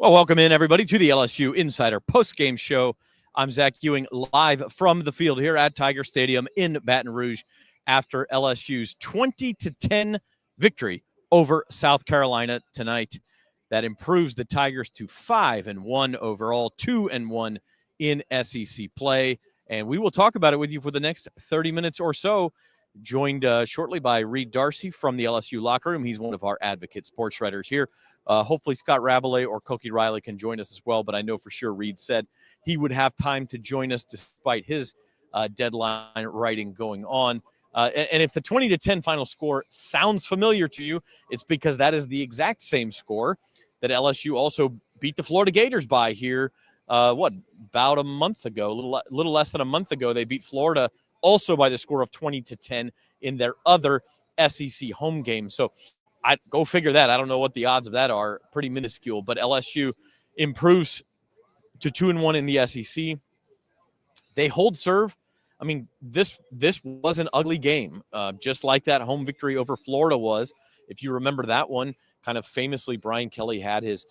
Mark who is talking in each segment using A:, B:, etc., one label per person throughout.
A: Well, welcome in, everybody, to the LSU Insider postgame show. I'm Zach Ewing, live from the field here at Tiger Stadium in Baton Rouge after LSU's 20-10 victory over South Carolina tonight. That improves the Tigers to 5-1 overall, 2-1 in SEC play. And we will talk about it with you for the next 30 minutes or so, joined shortly by Reed Darcy from the LSU locker room. He's one of our advocate sports writers here. Hopefully Scott Rabelais or Koki Riley can join us as well, but I know for sure Reed said he would have time to join us despite his deadline writing going on. And if the 20-10 final score sounds familiar to you, it's because that is the exact same score that LSU also beat the Florida Gators by here, about a month ago, a little less than a month ago. They beat Florida also by the score of 20-10 in their other SEC home game. So I go figure that. I don't know what the odds of that are. Pretty minuscule, but LSU improves to 2-1 in the SEC. They hold serve. I mean, this was an ugly game, just like that home victory over Florida was. If you remember that one, kind of famously, Brian Kelly had his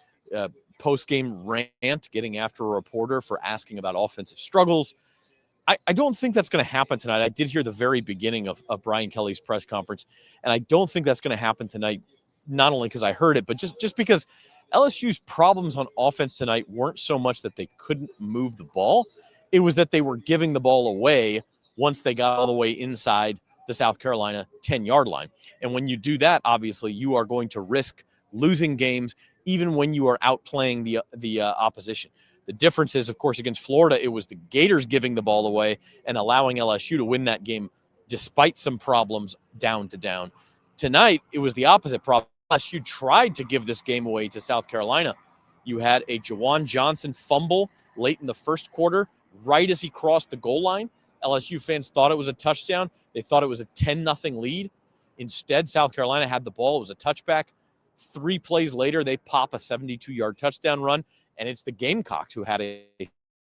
A: post-game rant getting after a reporter for asking about offensive struggles. I don't think that's going to happen tonight. I did hear the very beginning of Brian Kelly's press conference, and I don't think that's going to happen tonight, not only because I heard it, but just because LSU's problems on offense tonight weren't so much that they couldn't move the ball. It was that they were giving the ball away once they got all the way inside the South Carolina 10-yard line. And when you do that, obviously, you are going to risk losing games even when you are outplaying the opposition. The difference is, of course, against Florida, it was the Gators giving the ball away and allowing LSU to win that game despite some problems down to down. Tonight, it was the opposite problem. LSU tried to give this game away to South Carolina. You had a Jawan Johnson fumble late in the first quarter, right as he crossed the goal line. LSU fans thought it was a touchdown. They thought it was a 10-0 lead. Instead, South Carolina had the ball. It was a touchback. 3 plays later, they pop a 72-yard touchdown run. And it's the Gamecocks who had a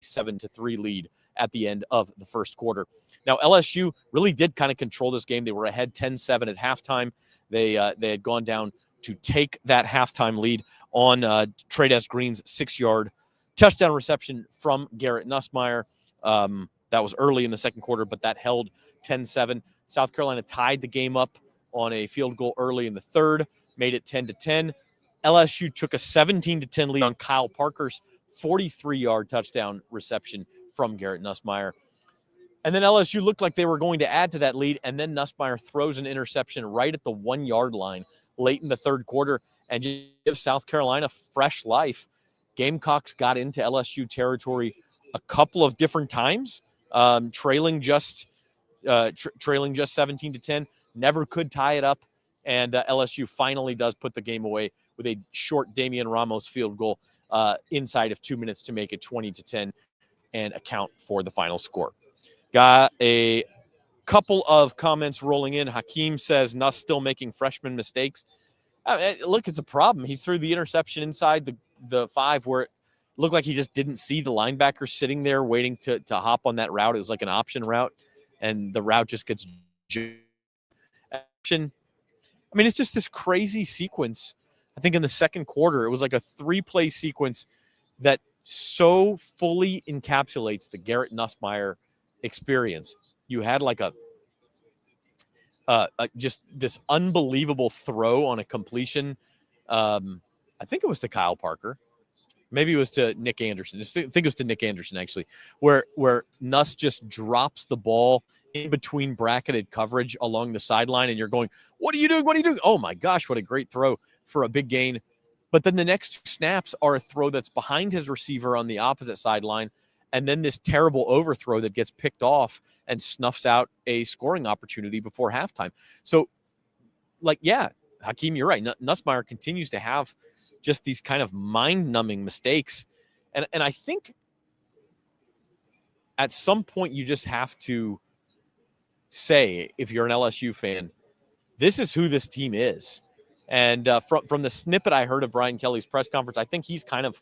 A: 7-3 lead at the end of the first quarter. Now, LSU really did kind of control this game. They were ahead 10-7 at halftime. They had gone down to take that halftime lead on Trey'Dez Green's 6-yard touchdown reception from Garrett Nussmeier. That was early in the second quarter, but that held 10-7. South Carolina tied the game up on a field goal early in the third, made it 10-10. LSU took a 17-10 lead on Kyle Parker's 43-yard touchdown reception from Garrett Nussmeier. And then LSU looked like they were going to add to that lead, and then Nussmeier throws an interception right at the 1-yard line late in the third quarter and just gives South Carolina fresh life. Gamecocks got into LSU territory a couple of different times, trailing just 17-10, never could tie it up, and LSU finally does put the game away with a short Damian Ramos field goal inside of 2 minutes to make it 20-10 and account for the final score. Got a couple of comments rolling in. Hakeem says, Nuss still making freshman mistakes. Look, it's a problem. He threw the interception inside the 5 where it looked like he just didn't see the linebacker sitting there waiting to hop on that route. It was like an option route, and the route just gets action. I mean, it's just this crazy sequence. I think in the second quarter, it was like a 3-play sequence that so fully encapsulates the Garrett Nussmeier experience. You had like just this unbelievable throw on a completion. I think it was to Kyle Parker. Maybe it was to Nick Anderson. I think it was to Nick Anderson, actually, where Nuss just drops the ball in between bracketed coverage along the sideline, and you're going, what are you doing? What are you doing? Oh, my gosh, what a great throw for a big gain. But then the next 2 snaps are a throw that's behind his receiver on the opposite sideline, and then this terrible overthrow that gets picked off and snuffs out a scoring opportunity before halftime. So, Hakeem, you're right. Nussmeier continues to have just these kind of mind-numbing mistakes. And I think at some point you just have to say, if you're an LSU fan, this is who this team is. And from the snippet I heard of Brian Kelly's press conference, I think he's kind of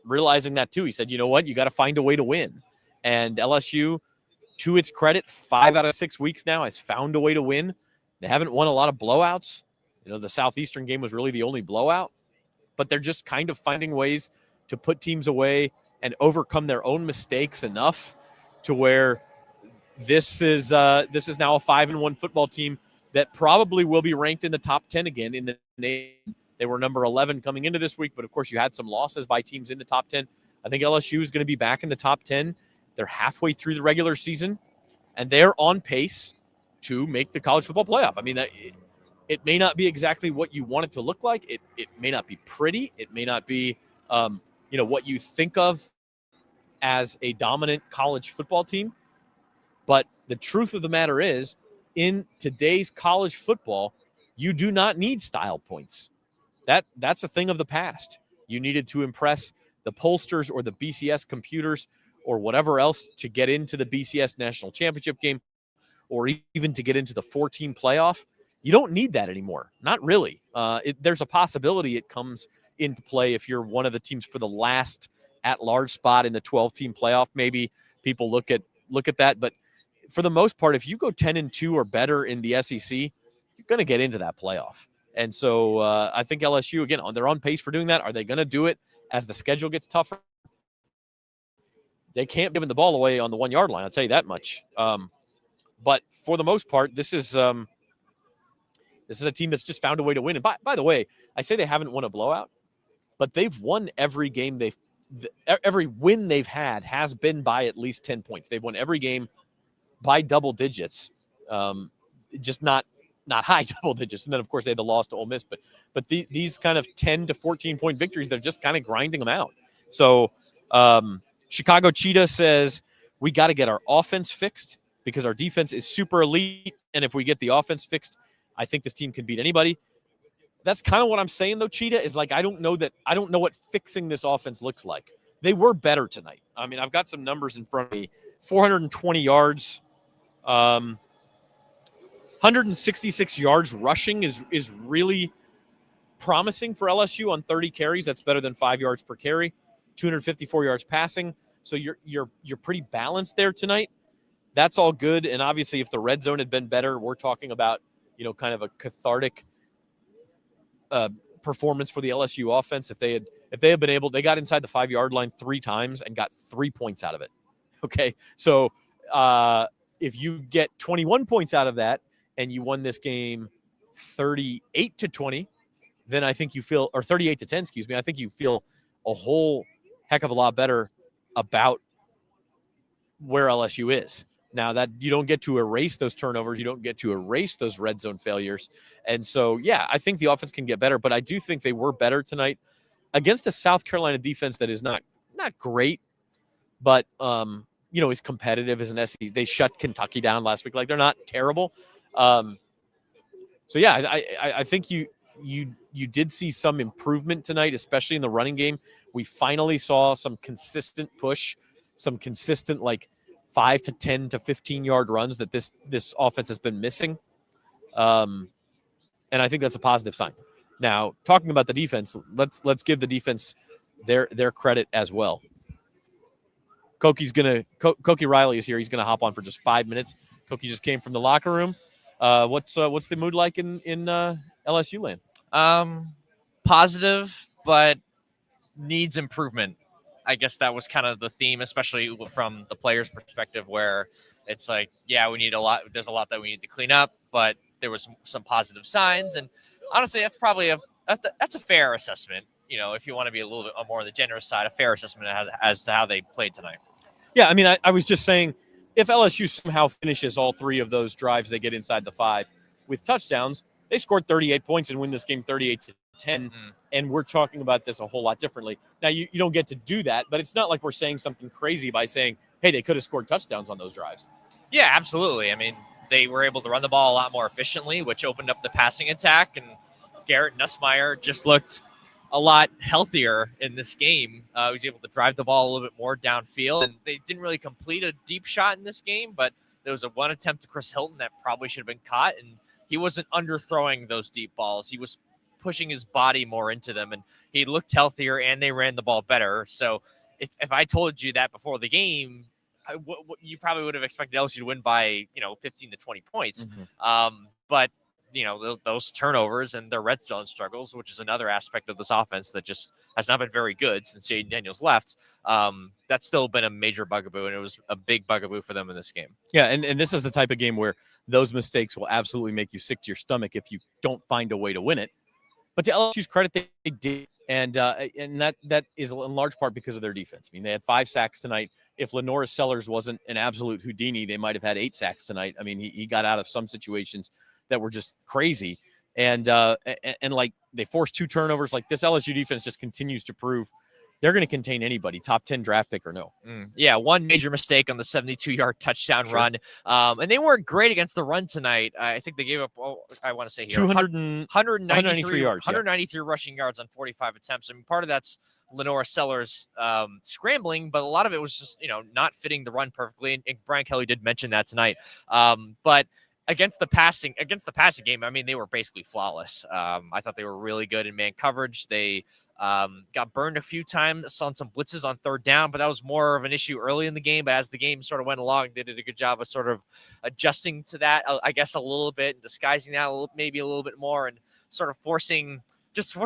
A: realizing that too. He said, you know what, you got to find a way to win. And LSU, to its credit, 5 out of 6 weeks now has found a way to win. They haven't won a lot of blowouts. You know, the Southeastern game was really the only blowout. but they're just kind of finding ways to put teams away and overcome their own mistakes enough to where this is now a 5-1 football team that probably will be ranked in the top 10 again in the nation. They were number 11 coming into this week, but of course you had some losses by teams in the top 10. I think LSU is going to be back in the top 10. They're halfway through the regular season, and they're on pace to make the college football playoff. I mean, it may not be exactly what you want it to look like. It may not be pretty. It may not be, what you think of as a dominant college football team. But the truth of the matter is, in today's college football, you do not need style points. That's a thing of the past. You needed to impress the pollsters or the BCS computers or whatever else to get into the BCS national championship game or even to get into the 4-team playoff. You don't need that anymore. Not really. There's a possibility it comes into play if you're one of the teams for the last at-large spot in the 12-team playoff. Maybe people look at that. But for the most part, if you go 10-2 or better in the SEC, you're going to get into that playoff. And so I think LSU, again, they're on pace for doing that. Are they going to do it as the schedule gets tougher? They can't give the ball away on the 1-yard line, I'll tell you that much. But for the most part, this is a team that's just found a way to win. And by the way, I say they haven't won a blowout, but they've won every game every win they've had has been by at least 10 points. They've won every game by double digits, just not high double digits. And then, of course, they had the loss to Ole Miss. But these kind of 10 to 14-point victories, they're just kind of grinding them out. So Chicago Cheetah says, we got to get our offense fixed because our defense is super elite. And if we get the offense fixed, I think this team can beat anybody. That's kind of what I'm saying, though, Cheetah, is like I don't know what fixing this offense looks like. They were better tonight. I mean, I've got some numbers in front of me. 420 yards, 166 yards rushing is really promising for LSU on 30 carries. That's better than 5 yards per carry. 254 yards passing. So you're pretty balanced there tonight. That's all good. And obviously, if the red zone had been better, we're talking about kind of a cathartic performance for the LSU offense. If they had been able, they got inside the 5-yard line 3 times and got 3 points out of it. Okay, so if you get 21 points out of that and you won this game 38-20, then I think you feel, or 38-10, excuse me, I think you feel a whole heck of a lot better about where LSU is. Now that you don't get to erase those turnovers, you don't get to erase those red zone failures. And so, yeah, I think the offense can get better, but I do think they were better tonight against a South Carolina defense that is not great, but, is competitive as an SEC. They shut Kentucky down last week. Like, they're not terrible. So, yeah, I think you did see some improvement tonight, especially in the running game. We finally saw some consistent push, some consistent, 5 to 10 to 15-yard runs that this offense has been missing. And I think that's a positive sign. Now, talking about the defense, let's give the defense their credit as well. Koki Riley is here. He's gonna hop on for just 5 minutes. Koki just came from the locker room. What's the mood like in LSU land?
B: Positive, but needs improvement. I guess that was kind of the theme, especially from the players' perspective, where it's like, yeah, we need a lot. There's a lot that we need to clean up, but there was some positive signs. And honestly, that's probably that's a fair assessment. If you want to be a little bit more on the generous side, a fair assessment as to how they played tonight.
A: Yeah, I mean, I was just saying, if LSU somehow finishes all 3 of those drives, they get inside the 5 with touchdowns, they scored 38 points and win this game 38-10. And we're talking about this a whole lot differently. Now, you don't get to do that, but it's not like we're saying something crazy by saying, hey, they could have scored touchdowns on those drives.
B: Yeah, absolutely. I mean, they were able to run the ball a lot more efficiently, which opened up the passing attack. And Garrett Nussmeier just looked a lot healthier in this game. He was able to drive the ball a little bit more downfield. And they didn't really complete a deep shot in this game, but there was one attempt to Chris Hilton that probably should have been caught. And he wasn't underthrowing those deep balls. He was pushing his body more into them, and he looked healthier, and they ran the ball better. So if I told you that before the game, you probably would have expected LSU to win by 15 to 20 points.
A: Mm-hmm.
B: But those turnovers and their red zone struggles, which is another aspect of this offense that just has not been very good since Jaden Daniels left. That's still been a major bugaboo, and it was a big bugaboo for them in this game.
A: Yeah, and this is the type of game where those mistakes will absolutely make you sick to your stomach if you don't find a way to win it. But to LSU's credit, they did, and that is in large part because of their defense. I mean, they had 5 sacks tonight. If Lenora Sellers wasn't an absolute Houdini, they might have had 8 sacks tonight. I mean, he got out of some situations that were just crazy, and like they forced 2 turnovers. Like this LSU defense just continues to prove they're going to contain anybody, top 10 draft pick or no.
B: Yeah, one major mistake on the 72-yard touchdown run. And they weren't great against the run tonight. I think they gave up, I want to say here, 193 yards. 193 rushing yards on 45 attempts. I mean, part of that's Lenora Sellers scrambling, but a lot of it was just, not fitting the run perfectly. And Brian Kelly did mention that tonight. But against the passing game, I mean, they were basically flawless. I thought they were really good in man coverage. They got burned a few times on some blitzes on 3rd down, but that was more of an issue early in the game. But as the game sort of went along, they did a good job of sort of adjusting to that, I guess, a little bit, and disguising that maybe a little bit more, and sort of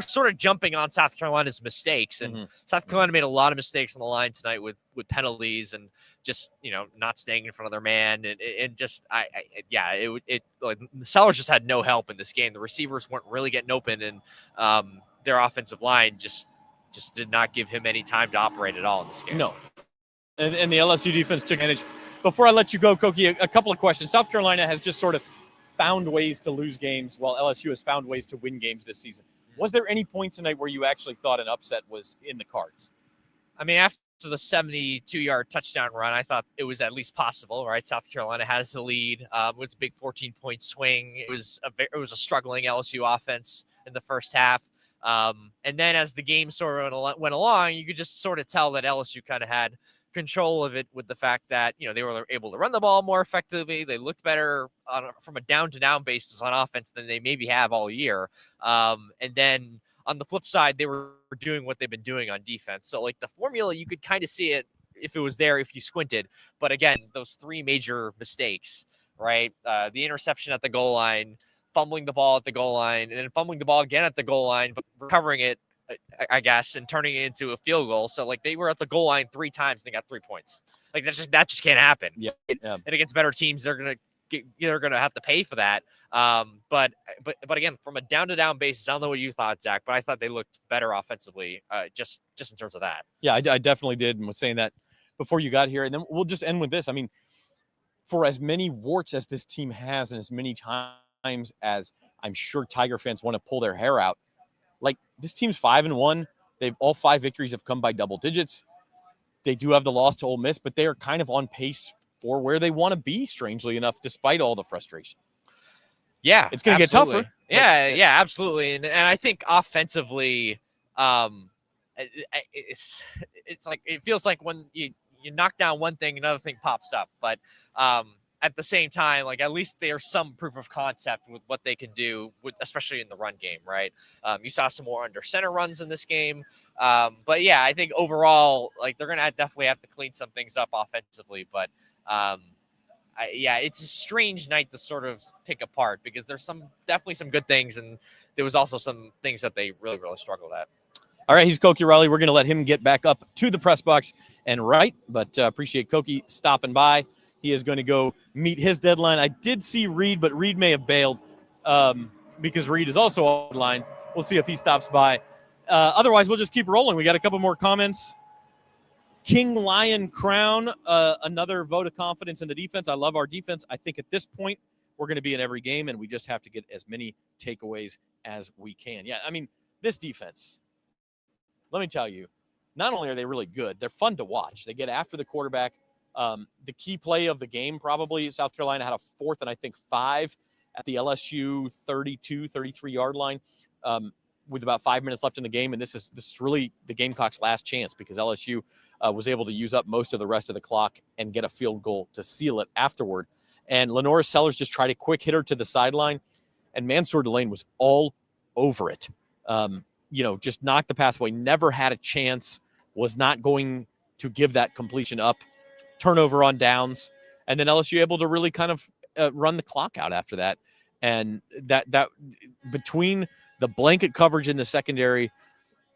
B: sort of jumping on South Carolina's mistakes. And South Carolina made a lot of mistakes on the line tonight with penalties and just, not staying in front of their man. And just, like Sellers just had no help in this game. The receivers weren't really getting open, and their offensive line just did not give him any time to operate at all in this game.
A: No. And the LSU defense took advantage. Before I let you go, Koki, a couple of questions. South Carolina has just sort of found ways to lose games while LSU has found ways to win games this season. Was there any point tonight where you actually thought an upset was in the cards?
B: I mean, after the 72-yard touchdown run, I thought it was at least possible, right? South Carolina has the lead. It was a big 14-point swing. It was a struggling LSU offense in the first half. And then as the game sort of went along, you could just sort of tell that LSU kind of had control of it with the fact that, they were able to run the ball more effectively. They looked better from a down-to-down basis on offense than they maybe have all year. And then on the flip side, they were doing what they've been doing on defense. So, like, the formula, you could kind of see it if it was there, if you squinted. But again, those 3 major mistakes, right? The interception at the goal line, fumbling the ball at the goal line, and then fumbling the ball again at the goal line, but recovering it, I guess, and turning it into a field goal. So, like, they were at the goal line 3 times and they got 3 points. Like, that just can't happen.
A: Yeah.
B: And against better teams, they're gonna have to pay for that. But again, from a down-to-down basis, I don't know what you thought, Zach, but I thought they looked better offensively, just in terms of that.
A: Yeah, I definitely did, and was saying that before you got here. And then we'll just end with this. I mean, for as many warts as this team has, and as many times as I'm sure Tiger fans want to pull their hair out, like, this team's 5-1. They've all 5 victories have come by double digits. They do have the loss to Ole Miss, but they are kind of on pace for where they want to be, strangely enough, despite all the frustration.
B: Yeah,
A: it's going to get tougher.
B: Yeah, absolutely. And I think offensively, it's like, it feels like when you knock down one thing, another thing pops up. But at the same time, like, at least there's some proof of concept with what they can do, especially in the run game, right? You saw some more under center runs in this game. But yeah, I think overall, like, they're going to definitely have to clean some things up offensively. But it's a strange night to sort of pick apart, because there's definitely some good things, and there was also some things that they really, really struggled at.
A: All right, he's Koki Riley. We're going to let him get back up to the press box and write, but appreciate Koki stopping by. He is going to go meet his deadline. I did see Reed, but Reed may have bailed because Reed is also online. We'll see if he stops by. Otherwise, we'll just keep rolling. We got a couple more comments. King Lion Crown, another vote of confidence in the defense. I love our defense. I think at this point, we're going to be in every game, and we just have to get as many takeaways as we can. Yeah, I mean, this defense, let me tell you, not only are they really good, they're fun to watch. They get after the quarterback. The key play of the game, probably, South Carolina had a 4th and I think 5 at the LSU 32, 33-yard line with about 5 minutes left in the game. And this is really the Gamecocks' last chance, because LSU was able to use up most of the rest of the clock and get a field goal to seal it afterward. And Lenora Sellers just tried a quick hitter to the sideline, and Mansour Delane was all over it. Just knocked the pass away, never had a chance, was not going to give that completion up. Turnover on downs, and then LSU able to really kind of run the clock out after that. And that between the blanket coverage in the secondary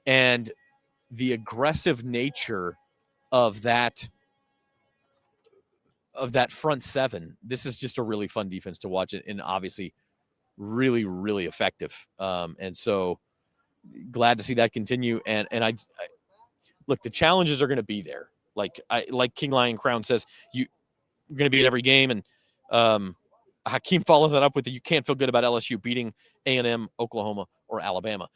A: and the aggressive nature of that front seven, this is just a really fun defense to watch, and obviously really, really effective. And so glad to see that continue. And I look, the challenges are going to be there. Like King Lion Crown says, you're going to be in every game. And Hakeem follows that up with you can't feel good about LSU beating A&M, Oklahoma, or Alabama.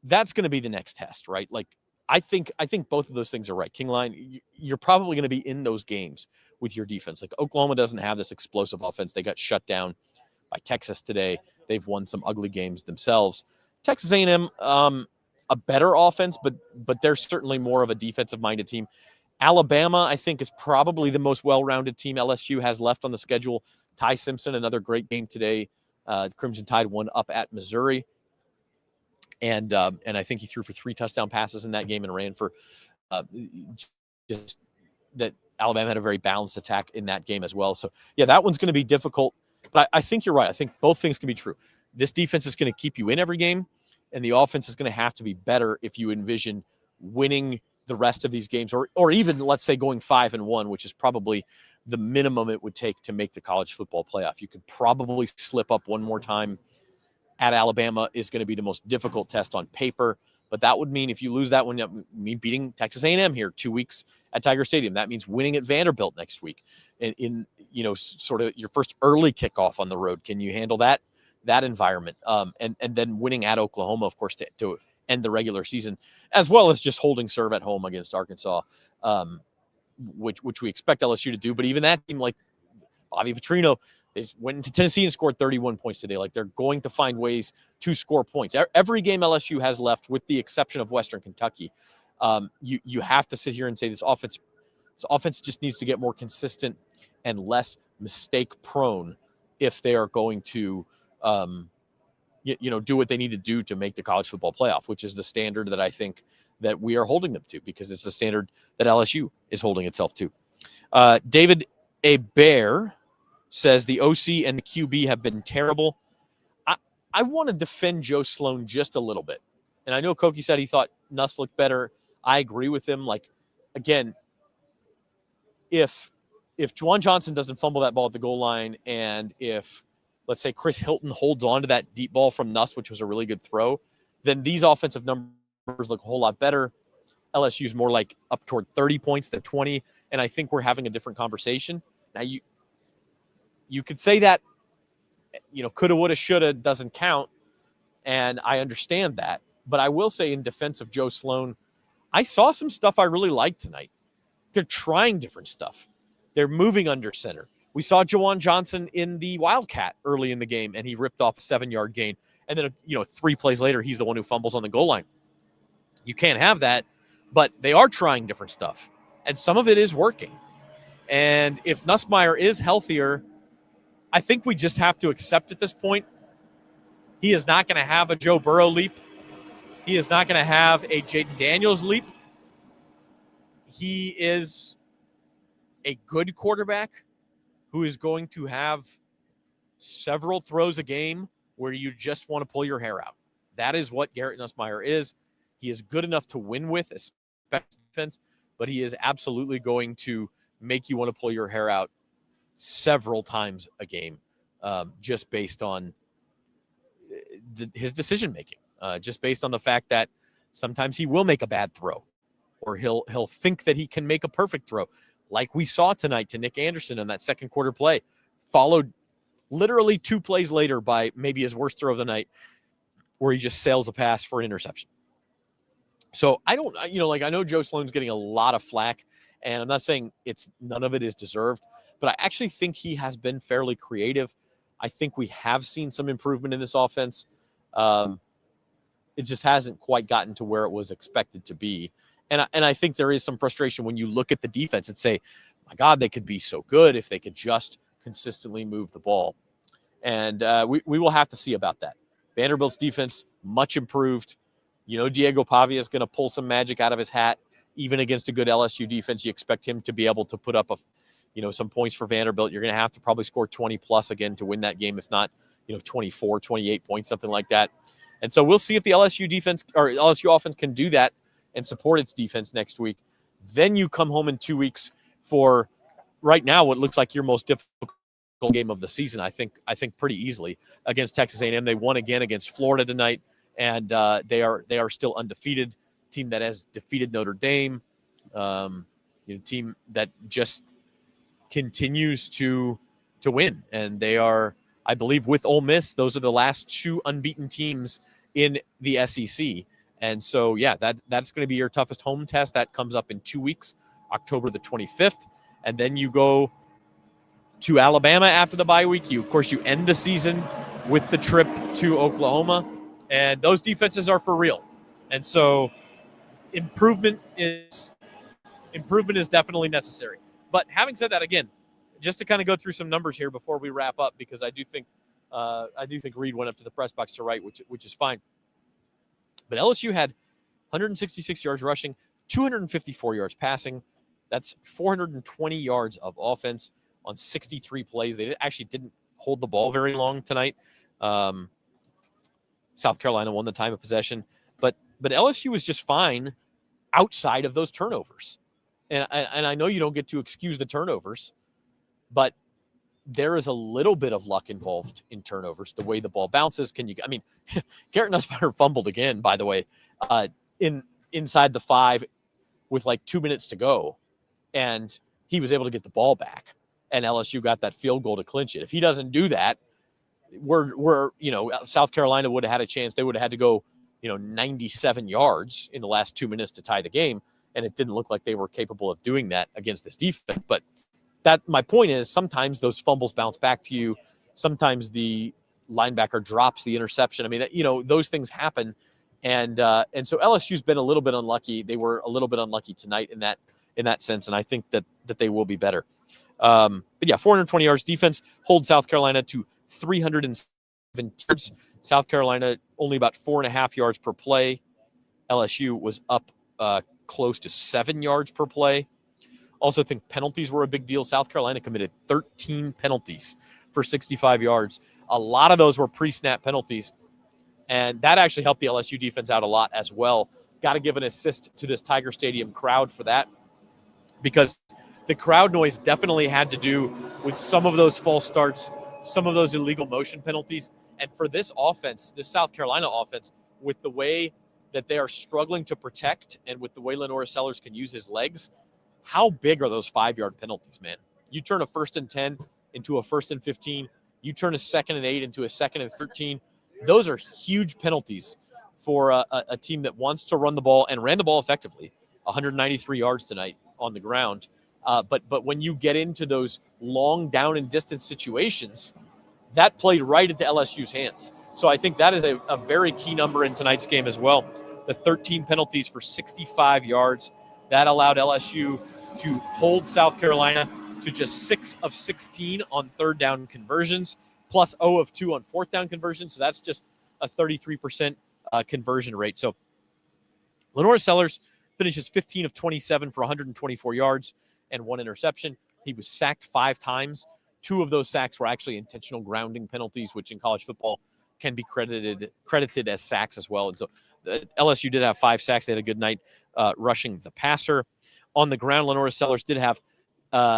A: That's going to be the next test, right? Like, I think both of those things are right. King Lion, you're probably going to be in those games with your defense. Like, Oklahoma doesn't have this explosive offense. They got shut down by Texas today. They've won some ugly games themselves. Texas A&M, a better offense, but they're certainly more of a defensive-minded team. Alabama, I think, is probably the most well-rounded team LSU has left on the schedule. Ty Simpson, another great game today. Crimson Tide won up at Missouri. And I think he threw for 3 touchdown passes in that game and ran for just that. Alabama had a very balanced attack in that game as well. So, yeah, that one's going to be difficult. But I think you're right. I think both things can be true. This defense is going to keep you in every game, and the offense is going to have to be better if you envision winning the rest of these games, or even, let's say, going 5-1, which is probably the minimum it would take to make the college football playoff. You could probably slip up one more time at Alabama is going to be the most difficult test on paper. But that would mean if you lose that one, that would mean beating Texas A&M here 2 weeks at Tiger Stadium. That means winning at Vanderbilt next week in sort of your first early kickoff on the road. Can you handle that environment? And then winning at Oklahoma, of course, to end the regular season, as well as just holding serve at home against Arkansas, which we expect LSU to do. But even that team, like Bobby Petrino, they went into Tennessee and scored 31 points today. Like, they're going to find ways to score points. Every game LSU has left, with the exception of Western Kentucky, you have to sit here and say this offense just needs to get more consistent and less mistake prone if they are going to do what they need to do to make the college football playoff, which is the standard that I think that we are holding them to, because it's the standard that LSU is holding itself to. David A. Bear says the OC and the QB have been terrible. I want to defend Joe Sloan just a little bit. And I know Koki said he thought Nuss looked better. I agree with him. Like, again, if Juwan Johnson doesn't fumble that ball at the goal line, and if, let's say, Chris Hilton holds on to that deep ball from Nuss, which was a really good throw, then these offensive numbers look a whole lot better. LSU's more like up toward 30 points than 20, and I think we're having a different conversation. Now, you could say that, coulda, woulda, shoulda doesn't count, and I understand that. But I will say, in defense of Joe Sloan, I saw some stuff I really liked tonight. They're trying different stuff. They're moving under center. We saw Juwan Johnson in the Wildcat early in the game, and he ripped off a 7-yard gain. And then, 3 plays later, he's the one who fumbles on the goal line. You can't have that, but they are trying different stuff, and some of it is working. And if Nussmeier is healthier, I think we just have to accept at this point he is not going to have a Joe Burrow leap. He is not going to have a Jaden Daniels leap. He is a good quarterback who is going to have several throws a game where you just want to pull your hair out. That is what Garrett Nussmeier is. He is good enough to win with, especially defense, but he is absolutely going to make you want to pull your hair out several times a game, just based on his decision-making, just based on the fact that sometimes he will make a bad throw, or he'll think that he can make a perfect throw, like we saw tonight to Nick Anderson on that second quarter play, followed literally 2 plays later by maybe his worst throw of the night, where he just sails a pass for an interception. So I don't, I know Joe Sloan's getting a lot of flack, and I'm not saying none of it is deserved, but I actually think he has been fairly creative. I think we have seen some improvement in this offense. It just hasn't quite gotten to where it was expected to be. And I think there is some frustration when you look at the defense and say, my God, they could be so good if they could just consistently move the ball. And we will have to see about that. Vanderbilt's defense, much improved. Diego Pavia is going to pull some magic out of his hat. Even against a good LSU defense, you expect him to be able to put up some points for Vanderbilt. You're going to have to probably score 20 plus again to win that game. If not, 24, 28 points, something like that. And so we'll see if the LSU defense or LSU offense can do that and support its defense next week. Then you come home in 2 weeks for right now what looks like your most difficult game of the season. I think pretty easily against Texas A&M. They won again against Florida tonight, and they are still undefeated. Team that has defeated Notre Dame. Team that just continues to win, and they are, I believe, with Ole Miss, those are the last 2 unbeaten teams in the SEC. And so, yeah, that's going to be your toughest home test. That comes up in 2 weeks, October the 25th, and then you go to Alabama after the bye week. You end the season with the trip to Oklahoma, and those defenses are for real. And so, improvement is definitely necessary. But having said that, again, just to kind of go through some numbers here before we wrap up, because I do think Reed went up to the press box to write, which is fine. But LSU had 166 yards rushing, 254 yards passing. That's 420 yards of offense on 63 plays. They actually didn't hold the ball very long tonight. South Carolina won the time of possession, but LSU was just fine outside of those turnovers. And I know you don't get to excuse the turnovers, but there is a little bit of luck involved in turnovers. The way the ball bounces, Garrett Nussmeier fumbled again, by the way, inside the 5 with like 2 minutes to go, and he was able to get the ball back, and LSU got that field goal to clinch it. If he doesn't do that, South Carolina would have had a chance. They would have had to go, 97 yards in the last 2 minutes to tie the game, and it didn't look like they were capable of doing that against this defense. But my point is, sometimes those fumbles bounce back to you. Sometimes the linebacker drops the interception. Those things happen. And so LSU's been a little bit unlucky. They were a little bit unlucky tonight in that sense. And I think that they will be better. But yeah, 420 yards. Defense hold South Carolina to 307 yards. South Carolina only about 4.5 yards per play. LSU was up close to 7 yards per play. Also think penalties were a big deal. South Carolina committed 13 penalties for 65 yards. A lot of those were pre-snap penalties, and that actually helped the LSU defense out a lot as well. Got to give an assist to this Tiger Stadium crowd for that, because the crowd noise definitely had to do with some of those false starts, some of those illegal motion penalties. And for this offense, this South Carolina offense, with the way that they are struggling to protect and with the way Lenora Sellers can use his legs, how big are those 5-yard penalties, man? You turn a 1st and 10 into a 1st and 15. You turn a 2nd and 8 into a 2nd and 13. Those are huge penalties for a team that wants to run the ball and ran the ball effectively. 193 yards tonight on the ground. But when you get into those long down and distance situations, that played right into LSU's hands. So I think that is a very key number in tonight's game as well. The 13 penalties for 65 yards. That allowed LSU to hold South Carolina to just 6 of 16 on 3rd down conversions, plus 0 of 2 on 4th down conversions. So that's just a 33% conversion rate. So Lenora Sellers finishes 15 of 27 for 124 yards and 1 interception. He was sacked 5 times. 2 of those sacks were actually intentional grounding penalties, which in college football can be credited as sacks as well. And so LSU did have 5 sacks. They had a good night rushing the passer. On the ground, Lenora Sellers did have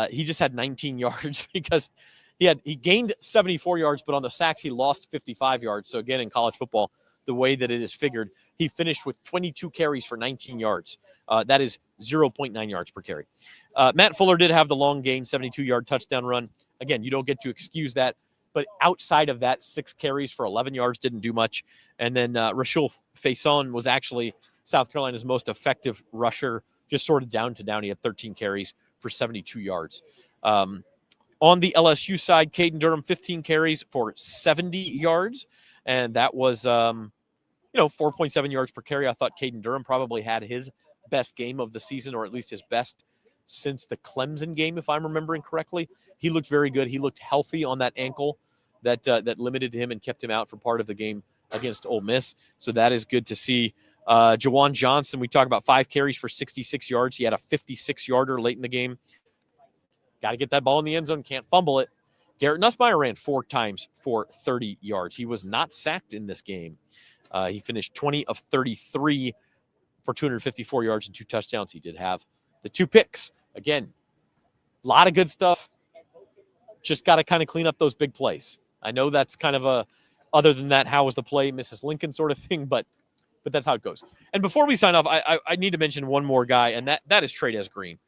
A: he just had 19 yards because he gained 74 yards, but on the sacks he lost 55 yards. So again, in college football, the way that it is figured, he finished with 22 carries for 19 yards. That is 0.9 yards per carry. Matt Fuller did have the long gain, 72-yard touchdown run. Again, you don't get to excuse that. But outside of that, 6 carries for 11 yards didn't do much. And then Rashul Faison was actually South Carolina's most effective rusher, just sort of down to down. He had 13 carries for 72 yards. On the LSU side, Caden Durham, 15 carries for 70 yards. And that was, 4.7 yards per carry. I thought Caden Durham probably had his best game of the season, or at least his best since the Clemson game, if I'm remembering correctly. He looked very good. He looked healthy on that ankle that limited him and kept him out for part of the game against Ole Miss. So that is good to see. Jawan Johnson, we talked about 5 carries for 66 yards. He had a 56-yarder late in the game. Got to get that ball in the end zone. Can't fumble it. Garrett Nussmeier ran 4 times for 30 yards. He was not sacked in this game. He finished 20 of 33 for 254 yards and 2 touchdowns. He did have the 2 picks. Again, a lot of good stuff. Just got to kind of clean up those big plays. I know that's kind of a, other than that, how was the play, Mrs. Lincoln sort of thing, but that's how it goes. And before we sign off, I need to mention one more guy, and that is Trades Green.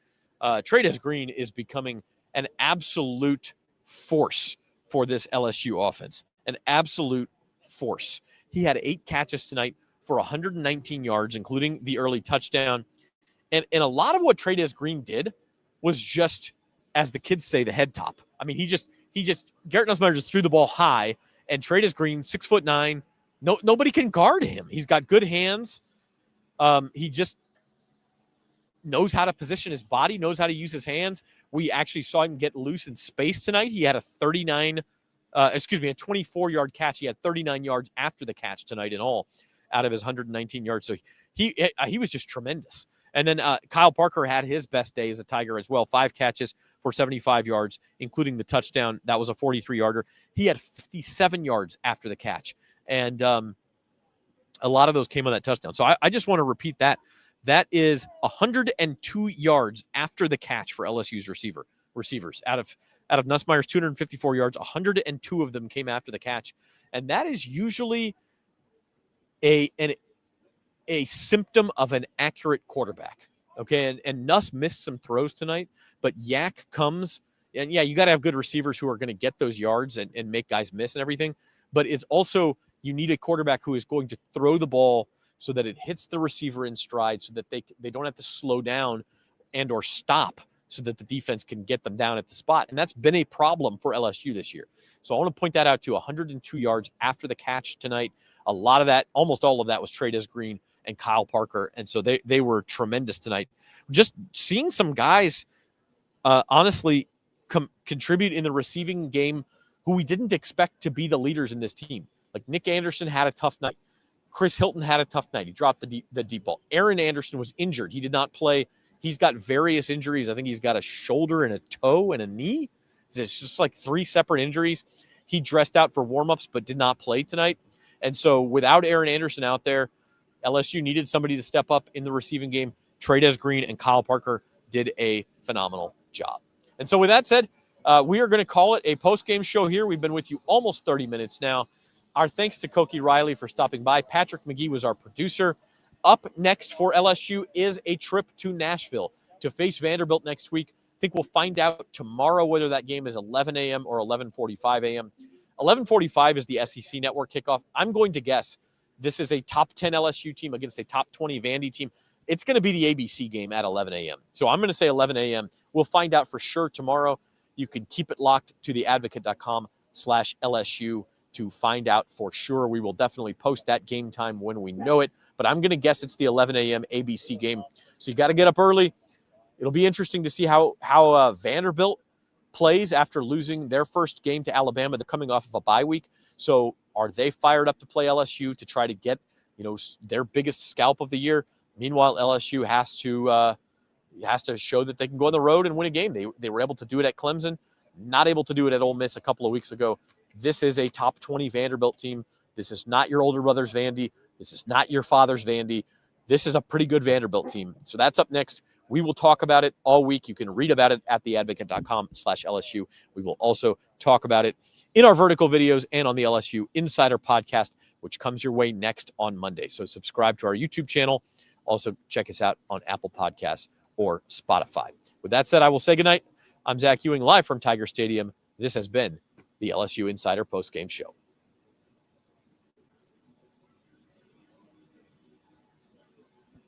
A: Trades Green is becoming an absolute force for this LSU offense. An absolute force. He had 8 catches tonight for 119 yards, including the early touchdown. And a lot of what Trades Green did was just, as the kids say, the head top. I mean, he just Garrett Nussmeier just threw the ball high, and Trades Green, 6'9", nobody can guard him. He's got good hands. He just knows how to position his body, knows how to use his hands. We actually saw him get loose in space tonight. He had a 24-yard catch. He had 39 yards after the catch tonight in all out of his 119 yards. So he was just tremendous. And then Kyle Parker had his best day as a Tiger as well. 5 catches for 75 yards, including the touchdown. That was a 43-yarder. He had 57 yards after the catch. And a lot of those came on that touchdown. So I just want to repeat that. That is 102 yards after the catch for LSU's receivers. Out of Nussmeier's 254 yards, 102 of them came after the catch. And that is usually a symptom of an accurate quarterback. Okay, and Nuss missed some throws tonight, but Yak comes, and yeah, you got to have good receivers who are going to get those yards and make guys miss and everything. But it's also, you need a quarterback who is going to throw the ball so that it hits the receiver in stride, so that they don't have to slow down and or stop, so that the defense can get them down at the spot. And that's been a problem for LSU this year. So I want to point that out to 102 yards after the catch tonight. A lot of that, almost all of that, was Trades Green and Kyle Parker. And so they were tremendous tonight. Just seeing some guys, honestly, contribute in the receiving game who we didn't expect to be the leaders in this team. Like Nick Anderson had a tough night. Chris Hilton had a tough night. He dropped the deep ball. Aaron Anderson was injured. He did not play. He's got various injuries. I think he's got a shoulder and a toe and a knee. It's just like 3 separate injuries. He dressed out for warmups but did not play tonight. And so without Aaron Anderson out there, LSU needed somebody to step up in the receiving game. Trades Green and Kyle Parker did a phenomenal job. And so with that said, we are going to call it a post-game show here. We've been with you almost 30 minutes now. Our thanks to Koki Riley for stopping by. Patrick McGee was our producer. Up next for LSU is a trip to Nashville to face Vanderbilt next week. I think we'll find out tomorrow whether that game is 11 a.m. or 11:45 a.m. 11:45 is the SEC Network kickoff. I'm going to guess this is a top 10 LSU team against a top 20 Vandy team. It's going to be the ABC game at 11 a.m. So I'm going to say 11 a.m. We'll find out for sure tomorrow. You can keep it locked to theadvocate.com/LSU to find out for sure. We will definitely post that game time when we know it, but I'm going to guess it's the 11 a.m. ABC game. So you got to get up early. It'll be interesting to see how Vanderbilt plays after losing their first game to Alabama. They're coming off of a bye week. So are they fired up to play LSU to try to get, their biggest scalp of the year? Meanwhile, LSU has to show that they can go on the road and win a game. They were able to do it at Clemson, not able to do it at Ole Miss a couple of weeks ago. This is a top 20 Vanderbilt team. This is not your older brother's Vandy. This is not your father's Vandy. This is a pretty good Vanderbilt team. So that's up next. We will talk about it all week. You can read about it at theadvocate.com/LSU. We will also talk about it in our vertical videos and on the LSU Insider podcast, which comes your way next on Monday. So subscribe to our YouTube channel. Also check us out on Apple Podcasts or Spotify. With that said, I will say goodnight. I'm Zach Ewing, live from Tiger Stadium. This has been the LSU Insider Postgame Show.